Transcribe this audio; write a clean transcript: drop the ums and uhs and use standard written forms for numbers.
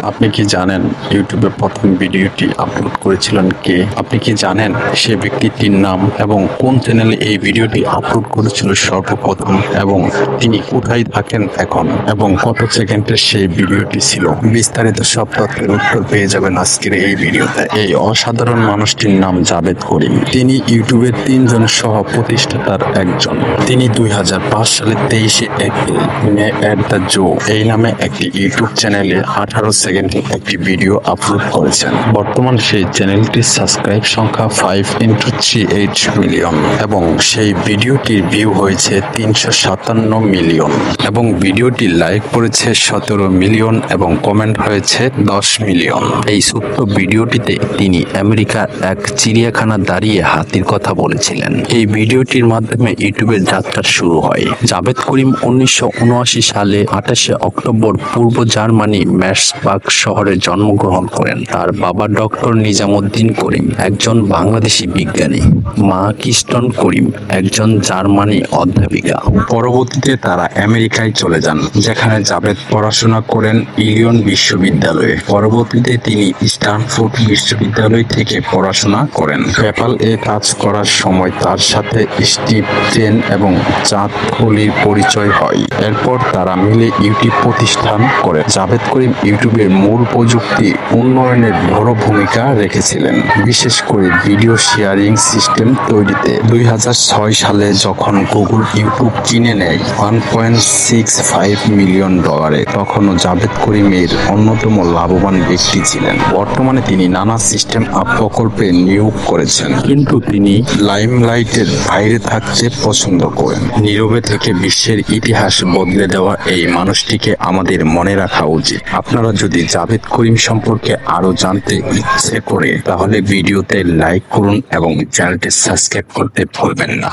আপনি কি জানেন ইউটিউবে প্রথম ভিডিওটি আপলোড করেছিলেন কে? আপনি কি জানেন সে ব্যক্তিটির নাম এবং কোন চ্যানেলে এই ভিডিওটি আপলোড করেছিল সর্বপ্রথম, এবং তিনি কোথায় থাকেন এখন, এবং কত সেকেন্ডের সেই ভিডিওটি ছিল? বিস্তারিত সব তথ্যের উত্তর পেয়ে যাবেন আজকের এই ভিডিওতে। এই অসাধারণ মানুষটির নাম জাভেদ করিম। তিনি ইউটিউবের 3 জন সহ প্রতিষ্ঠাতার একজন। তিনি 2005 সালের 23শে April May at the zoo এই নামে একটি ইউটিউব চ্যানেলে 18 সেকেন্ডের একটি ভিডিও আপলোড করেছেন। বর্তমান সেই চ্যানেলটির সাবস্ক্রাইব সংখ্যা 5x38 মিলিয়ন এবং সেই ভিডিওটির ভিউ হয়েছে 357 মিলিয়ন এবং ভিডিওটি লাইক করেছে 17 মিলিয়ন এবং কমেন্ট হয়েছে 10 মিলিয়ন। এই ছোট্ট ভিডিওটিতে তিনি আমেরিকার এক চিড়িয়াখানা দাঁড়িয়ে হাতির কথা বলেছিলেন। এই ভিডিওটির মাধ্যমে ইউটিউবের যাত্রা শুরু হয়। জাভেদ করিম 1979 সালে 28শে অক্টোবর পূর্ব জার্মানি ম্যাসবার্গ শহরে জন্মগ্রহণ করেন। তার বাবা ডক্টর নিজামুদ্দিন করিম একজন বাংলাদেশি বিজ্ঞানী, মা কিস্টন করিম একজন জার্মানি অধ্যাপিকা। পরবর্তীতে তারা আমেরিকায় চলে যান, যেখানে জাভেদ পড়াশোনা করেন ইলিয়ন বিশ্ববিদ্যালয়ে। পরবর্তীতে তিনি স্ট্যানফোর্ড বিশ্ববিদ্যালয় থেকে পড়াশোনা করেন। পেপ্যাল এ কাজ করার সময় তার সাথে স্টিভ চেন এবং চাঁদ হলির পরিচয় হয়। এরপর তারা মিলে ইউটিউব প্রতিষ্ঠান করে। জাভেদ করিম ইউটিউবের মূল প্রযুক্তি উন্নয়নের বড় ভূমিকা রেখেছিলেন, বিশেষ করে ভিডিও শেয়ারিং সিস্টেম তৈরিতে। 2006 সালে যখন গুগল ইউটিউব কিনে নেয় $1.65 মিলিয়ন, তখনও জাভেদ করিমের অন্যতম লাভবান ব্যক্তি ছিলেন। বর্তমানে তিনি নানা সিস্টেম আপ প্রকল্পে নিয়োগ করেছেন, কিন্তু তিনি লাইমলাইটের বাইরে থাকতে পছন্দ করেন। নীরবে থেকে বিশ্বের ইতিহাস বদলে দেওয়া এই মানুষটিকে আমাদের মনে রাখা উচিত। আপনারা যদি জাভেদ করিম সম্পর্কে আরো জানতে ইচ্ছে করে তাহলে ভিডিওতে লাইক করুন এবং চ্যানেলটি সাবস্ক্রাইব করতে ভুলবেন না।